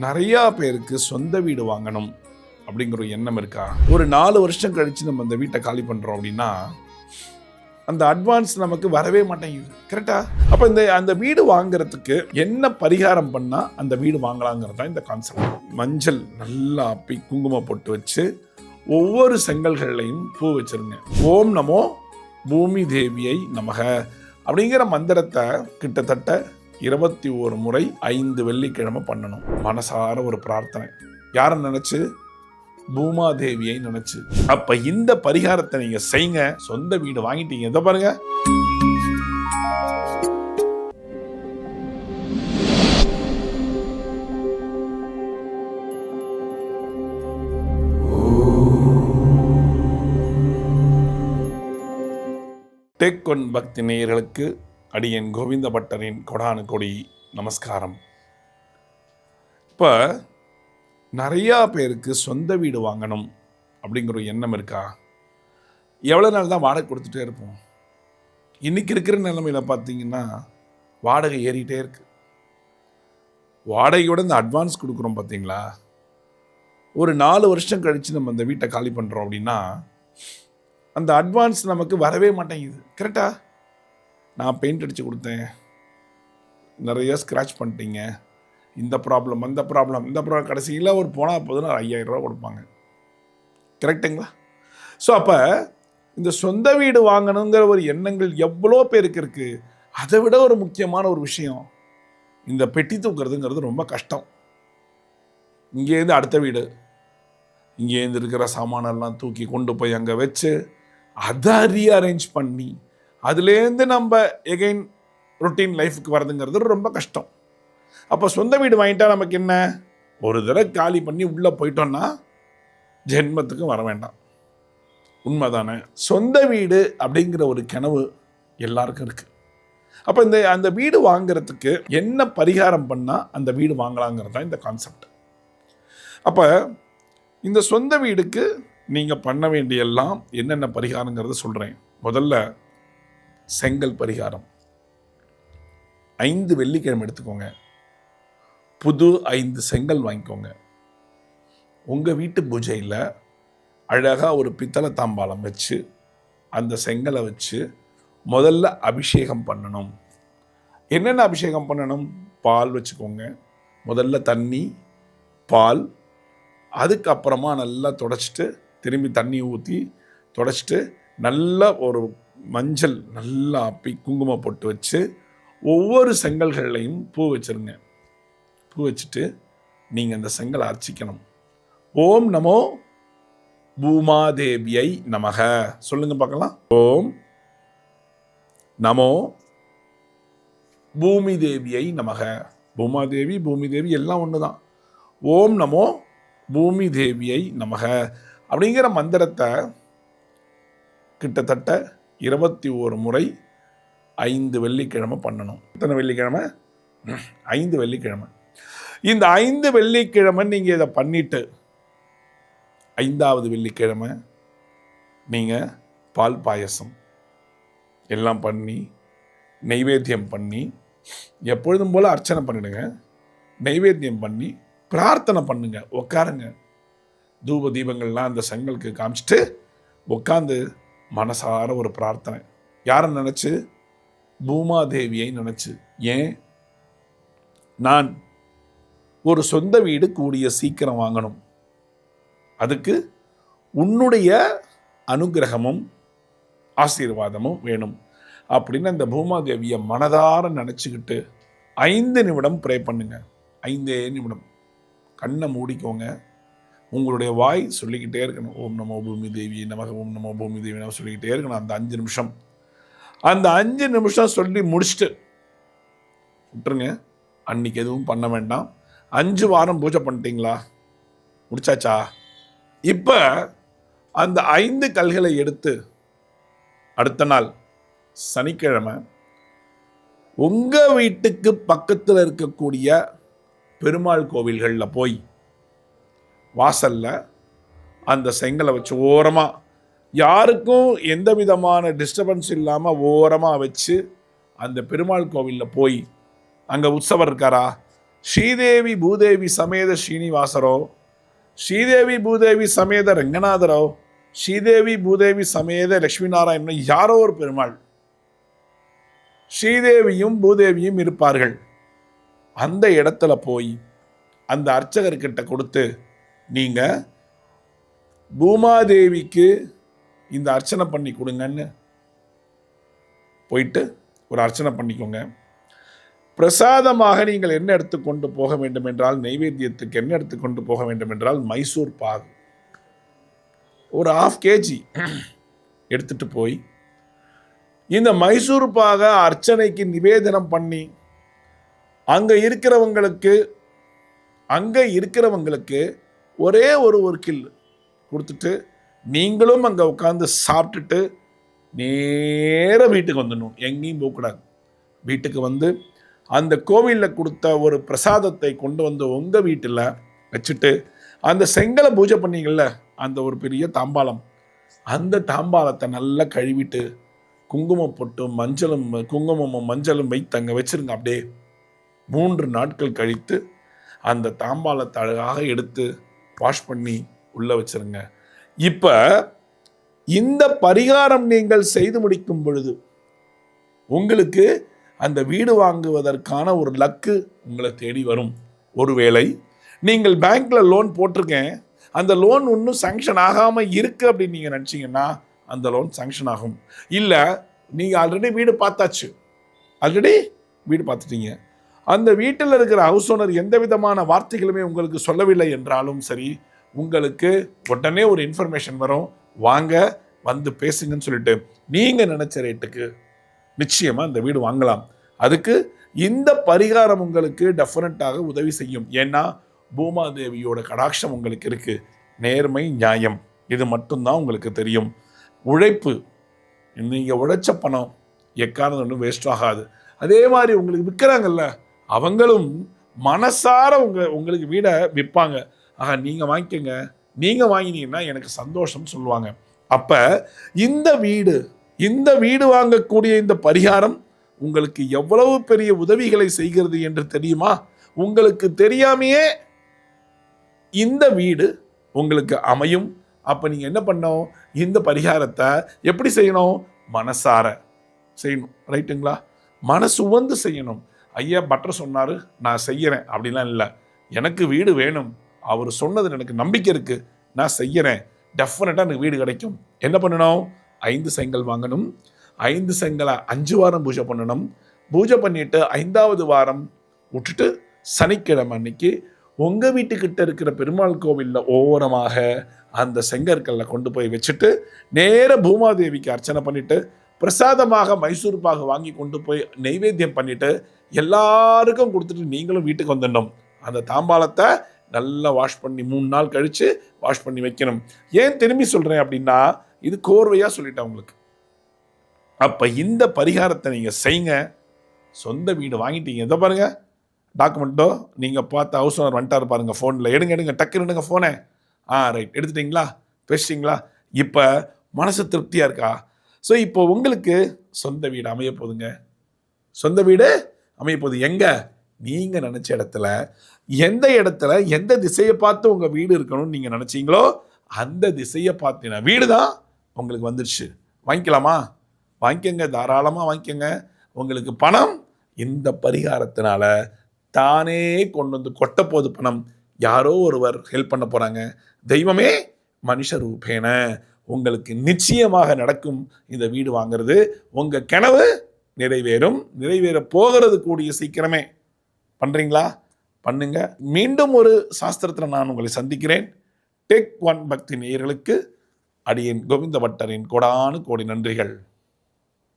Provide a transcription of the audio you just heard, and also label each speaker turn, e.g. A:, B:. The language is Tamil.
A: நிறையா பேருக்கு சொந்த வீடு வாங்கணும் அப்படிங்கிற ஒரு எண்ணம் இருக்கா? ஒரு 4 வருஷம் கழிச்சு நம்ம அந்த வீட்டை காலி பண்றோம் அப்படின்னா அந்த அட்வான்ஸ் நமக்கு வரவே மாட்டேங்குது. கரெக்டா? அப்ப அந்த வீடு வாங்குறதுக்கு என்ன பரிகாரம் பண்ணா அந்த வீடு வாங்கலாங்கிறது தான் இந்த கான்செப்ட். மஞ்சள் நல்லா அப்பி குங்குமம் போட்டு வச்சு ஒவ்வொரு செங்கல்கள்லையும் பூ வச்சிருங்க. ஓம் நமோ பூமி தேவியை நமக அப்படிங்கிற மந்திரத்தை கிட்டத்தட்ட 21 முறை 5 வெள்ளிக்கிழமை பண்ணணும். மனசார ஒரு பிரார்த்தனை. யாரை நினைச்சு? பூமாதேவியை நினைச்சு. அப்ப இந்த பரிகாரத்தை நீங்க செய்யுங்க. சொந்த வீடு வாங்கிட்டீங்க. இதை பாருங்க. டேக் ஒன் பக்தி நேயர்களுக்கு அடியன் கோவிந்த பட்டரின் கொடானு கொடி நமஸ்காரம். இப்போ நிறையா பேருக்கு சொந்த வீடு வாங்கணும் அப்படிங்கிற ஒரு எண்ணம் இருக்கா? எவ்வளோ நாள் தான் வாடகை கொடுத்துட்டே இருப்போம்? இன்றைக்கி இருக்கிற நிலைமையில் பார்த்தீங்கன்னா வாடகை ஏறிட்டே இருக்கு. வாடகையோட இந்த அட்வான்ஸ் கொடுக்குறோம் பார்த்தீங்களா? ஒரு 4 வருஷம் கழித்து நம்ம அந்த வீட்டை காலி பண்ணுறோம் அப்படின்னா அந்த அட்வான்ஸ் நமக்கு வரவே மாட்டேங்குது. கரெக்டா? நான் பெயிண்ட் அடித்து கொடுத்தேன், நிறைய ஸ்க்ராட்ச் பண்ணிட்டீங்க, இந்த ப்ராப்ளம் அந்த ப்ராப்ளம் இந்த ப்ராப்ளம், கடைசியில் ஒரு போனால் போதுன்னு 5000 ரூபா கொடுப்பாங்க. கரெக்டுங்களா? ஸோ அப்போ இந்த சொந்த வீடு வாங்கணுங்கிற ஒரு எண்ணங்கள் எவ்வளோ பேருக்கு இருக்குது. அதை விட ஒரு முக்கியமான ஒரு விஷயம், இந்த பெட்டி தூக்குறதுங்கிறது ரொம்ப கஷ்டம். இங்கேருந்து அடுத்த வீடு, இங்கேருந்து இருக்கிற சாமானெல்லாம் தூக்கி கொண்டு போய் அங்கே வச்சு அதை ரீஅரேஞ்ச் பண்ணி அதுலேருந்து நம்ம எகைன் ரொட்டீன் லைஃபுக்கு வரதுங்கிறது ரொம்ப கஷ்டம். அப்போ சொந்த வீடு வாங்கிட்டா நமக்கு என்ன? ஒரு தடவை காலி பண்ணி உள்ளே போயிட்டோன்னா ஜென்மத்துக்கும் வர வேண்டாம். உண்மைதானே? சொந்த வீடு அப்படிங்கிற ஒரு கனவு எல்லாருக்கும் இருக்குது. அப்போ அந்த வீடு வாங்கிறதுக்கு என்ன பரிகாரம் பண்ணால் அந்த வீடு வாங்கலாங்கிறது தான் இந்த கான்செப்ட். அப்போ இந்த சொந்த வீடுக்கு நீங்கள் பண்ண வேண்டிய எல்லாம் என்னென்ன பரிகாரங்கிறத சொல்கிறேன். முதல்ல செங்கல் பரிகாரம். 5 வெள்ளிக்கிழமை எடுத்துக்கோங்க. புது 5 செங்கல் வாங்கிக்கோங்க. உங்கள் வீட்டு பூஜையில் அழகாக ஒரு பித்தளை தாம்பாளம் வச்சு அந்த செங்கலை வச்சு முதல்ல அபிஷேகம் பண்ணணும். என்னென்ன அபிஷேகம் பண்ணணும்? பால் வச்சுக்கோங்க. முதல்ல தண்ணி, பால், அதுக்கப்புறமா நல்லா தொடச்சிட்டு திரும்பி தண்ணி ஊற்றி தொடச்சிட்டு நல்லா ஒரு மஞ்சள் நல்லா அப்பி குங்குமம் போட்டு வச்சு ஒவ்வொரு செங்கல்கள்லையும் பூ வச்சுருங்க. பூ வச்சுட்டு நீங்கள் அந்த செங்கலை அர்ச்சிக்கணும். ஓம் நமோ பூமாதேவியை நமக சொல்லுங்க பார்க்கலாம். ஓம் நமோ பூமி தேவியை நமக. பூமாதேவி பூமி தேவி எல்லாம் ஒன்று தான். ஓம் நமோ பூமி தேவியை நமக அப்படிங்கிற மந்திரத்தை கிட்டத்தட்ட 21 முறை 5 வெள்ளிக்கிழமை பண்ணணும். எத்தனை வெள்ளிக்கிழமை? 5 வெள்ளிக்கிழமை. இந்த 5 வெள்ளிக்கிழமை நீங்கள் இதை பண்ணிட்டு 5வது வெள்ளிக்கிழமை நீங்கள் பால் பாயசம் எல்லாம் பண்ணி நைவேத்தியம் பண்ணி எப்பொழுதும் போல் அர்ச்சனை பண்ணிடுங்க. நைவேத்தியம் பண்ணி பிரார்த்தனை பண்ணுங்க. உட்காருங்க. தூப தீபங்கள்லாம் அந்த செங்கலுக்கு காமிச்சிட்டு உட்காந்து மனசார ஒரு பிரார்த்தனை. யாரை நினச்சி? பூமாதேவியை நினச்சி. ஏன்? நான் ஒரு சொந்த வீடு கூடிய சீக்கிரம் வாங்கணும். அதுக்கு உன்னுடைய அனுகிரகமும் ஆசீர்வாதமும் வேணும் அப்படின்னு அந்த பூமாதேவியை மனதார நினச்சிக்கிட்டு 5 நிமிடம் ப்ரே பண்ணுங்க. 5 நிமிடம் கண்ணை மூடிக்கோங்க. உங்களுடைய வாய் சொல்லிக்கிட்டே இருக்கணும். ஓம் நமோ பூமி தேவி நமக, ஓம் நமோ பூமி தேவி நமக சொல்லிக்கிட்டே இருக்கணும். அந்த 5 நிமிஷம். அந்த 5 நிமிஷம் சொல்லி முடிச்சுட்டு விட்டுருங்க. அன்னைக்கு எதுவும் பண்ண வேண்டாம். 5 வாரம் பூஜை பண்ணிட்டீங்களா? முடிச்சாச்சா? இப்போ அந்த 5 கல்களை எடுத்து அடுத்த நாள் சனிக்கிழமை உங்கள் வீட்டுக்கு பக்கத்தில் இருக்கக்கூடிய பெருமாள் கோவில்களில் போய் வாசலில் அந்த செங்கலை வச்சு ஓரமாக, யாருக்கும் எந்த விதமான டிஸ்டர்பன்ஸ் இல்லாமல் ஓரமாக வச்சு அந்த பெருமாள் கோவிலில் போய், அங்கே உற்சவர் இருக்காரா, ஸ்ரீதேவி பூதேவி சமேத ஸ்ரீனிவாசரோ, ஸ்ரீதேவி பூதேவி சமேத ரங்கநாதரோ, ஸ்ரீதேவி பூதேவி சமேத லட்சுமி நாராயணன், யாரோ ஒரு பெருமாள் ஸ்ரீதேவியும் பூதேவியும் இருப்பார்கள். அந்த இடத்துல போய் அந்த அர்ச்சகர்கிட்ட கொடுத்து நீங்க பூமாதேவிக்கு இந்த அர்ச்சனை பண்ணி கொடுங்கன்னு போயிட்டு ஒரு அர்ச்சனை பண்ணிக்கோங்க. பிரசாதமாக நீங்கள் என்ன எடுத்துக்கொண்டு போக வேண்டும் என்றால், நைவேத்தியத்துக்கு என்ன எடுத்துக்கொண்டு போக வேண்டும் என்றால் மைசூர் பாகு ஒரு 1/2 kg எடுத்துட்டு போய் இந்த மைசூர் பாகை அர்ச்சனைக்கு நிவேதனம் பண்ணி அங்க இருக்கிறவங்களுக்கு ஒரே ஒரு கில் கொடுத்துட்டு நீங்களும் அங்க உட்கார்ந்து சாப்பிட்டுட்டு நேர வீட்டுக்கு வந்துடணும். எங்கேயும் போகக்கூடாது. வீட்டுக்கு வந்து அந்த கோவிலில் கொடுத்த ஒரு பிரசாதத்தை கொண்டு வந்து உங்க வீட்டில் வச்சுட்டு அந்த செங்கலை பூஜை பண்ணீங்கள்ல, அந்த ஒரு பெரிய தாம்பாளம், அந்த தாம்பாளத்தை நல்லா கழுவிட்டு குங்குமம் போட்டு குங்குமமும் மஞ்சளும் வைத்து அங்கே வச்சிருங்க. அப்படியே 3 நாட்கள் கழித்து அந்த தாம்பாளத்தை அழகாக எடுத்து வாஷ் பண்ணி உள்ள வச்சிருங்க. இப்ப இந்த பரிகாரம் நீங்கள் செய்து முடிக்கும் பொழுது உங்களுக்கு அந்த வீடு வாங்குவதற்கான ஒரு லக்கு உங்களை தேடி வரும். ஒருவேளை நீங்கள் பேங்க்ல லோன் போட்டிருக்கேன், அந்த லோன் இன்னும் சாங்ஷன் ஆகாம இருக்கு அப்படின்னு நீங்க நினைச்சீங்கன்னா அந்த லோன் சாங்ஷன் ஆகும். இல்ல நீங்க ஆல்ரெடி வீடு பார்த்துட்டீங்க, அந்த வீட்டில் இருக்கிற ஹவுஸ் ஓனர் எந்த விதமான வார்த்தைகளுமே உங்களுக்கு சொல்லவில்லை என்றாலும் சரி, உங்களுக்கு உடனே ஒரு இன்ஃபர்மேஷன் வரும், வாங்க வந்து பேசுங்கன்னு சொல்லிட்டு நீங்க நினைச்ச ரேட்டுக்கு நிச்சயமா இந்த வீடு வாங்கலாம். அதுக்கு இந்த பரிகாரம் உங்களுக்கு டெஃபினட்டாக உதவி செய்யும். ஏன்னா பூமாதேவியோட கடாட்சம் உங்களுக்கு இருக்கு. நேர்மை, நியாயம், இது மட்டும்தான் உங்களுக்கு தெரியும். உழைப்பு, நீங்க உழைச்ச பணம் எக்காரணம் ஒன்றும் வேஸ்ட் ஆகாது. அதே மாதிரி உங்களுக்கு விற்கிறாங்கல்ல, அவங்களும் மனசார உங்களுக்கு வீடை விற்பாங்க. ஆக நீங்க வாங்கிக்கங்க, நீங்க வாங்கினீங்கன்னா எனக்கு சந்தோஷம் சொல்லுவாங்க. அப்ப இந்த வீடு வாங்கக்கூடிய இந்த பரிகாரம் உங்களுக்கு எவ்வளவு பெரிய உதவிகளை செய்கிறது என்று தெரியுமா? உங்களுக்கு தெரியாமையே இந்த வீடு உங்களுக்கு அமையும். அப்ப நீங்க என்ன பண்ணணும்? இந்த பரிகாரத்தை எப்படி செய்யணும்? மனசார செய்யணும். ரைட்டுங்களா? மனசு உவந்து செய்யணும். ஐயா பட்டர் சொன்னாரு, நான் செய்யறேன் அப்படிலாம் இல்லை. எனக்கு வீடு வேணும், அவர் சொன்னது எனக்கு நம்பிக்கை இருக்கு, நான் செய்யறேன், டெஃபினட்டா எனக்கு வீடு கிடைக்கும். என்ன பண்ணணும்? 5 செங்கல் வாங்கணும். 5 செங்கலை 5 வாரம் பூஜை பண்ணணும். பூஜை பண்ணிட்டு 5வது வாரம் விட்டுட்டு சனிக்கிழமை அன்னைக்கு உங்க வீட்டுக்கிட்ட இருக்கிற பெருமாள் கோவில்ல ஓரமாக அந்த செங்கற்கல்ல கொண்டு போய் வச்சுட்டு நேர பூமாதேவிக்கு அர்ச்சனை பண்ணிட்டு பிரசாதமாக மைசூர் பாகு வாங்கி கொண்டு போய் நைவேத்தியம் பண்ணிட்டு எல்லாருக்கும் கொடுத்துட்டு நீங்களும் வீட்டுக்கு வந்துடணும். அந்த தாம்பாளத்தை நல்லா வாஷ் பண்ணி 3 நாள் கழிச்சு வாஷ் பண்ணி வைக்கணும். ஏன் திரும்பி சொல்றேன் அப்படின்னா, இது கோர்வையா சொல்லிட்டேன் உங்களுக்கு. அப்ப இந்த பரிகாரத்தை நீங்க செய்யுங்க. சொந்த வீடு வாங்கிட்டீங்க. எதை பாருங்க, டாக்குமெண்ட்டோ நீங்க பார்த்த ஹவுஸ் ஓனர் வந்துட்டாரு பாருங்க, ஃபோனில் எடுங்க டக்குன்னு எடுங்க ஃபோனை. ரைட், எடுத்துட்டீங்களா? பேசிட்டீங்களா? இப்போ மனசு திருப்தியா இருக்கா? ஸோ இப்போ உங்களுக்கு சொந்த வீடு அமைய போகுதுங்க. சொந்த வீடு அமைய போகுது. எங்க? நீங்க நினைச்ச இடத்துல, எந்த திசையை பார்த்து உங்க வீடு இருக்கணும்னு நீங்க நினைச்சீங்களோ அந்த திசையை பார்த்தின வீடு தான் உங்களுக்கு வந்துருச்சு. வாங்கிக்கலாமா? வாங்கிக்கங்க, தாராளமாக வாங்கிக்கங்க. உங்களுக்கு பணம் இந்த பரிகாரத்தினால தானே கொண்டு வந்து கொட்ட போது. பணம் யாரோ ஒருவர் ஹெல்ப் பண்ண போறாங்க. தெய்வமே மனுஷ ரூபேன உங்களுக்கு நிச்சயமாக நடக்கும். இந்த வீடு வாங்கிறது உங்க கனவு நிறைவேற போகிறது கூடிய சீக்கிரமே. பண்றீங்களா? பண்ணுங்க. மீண்டும் ஒரு சாஸ்திரத்தில் நான் உங்களை சந்திக்கிறேன். டெக் ஒன் பக்தி நேயர்களுக்கு அடியேன் கோவிந்த பட்டரின் கோடானு கோடி நன்றிகள்.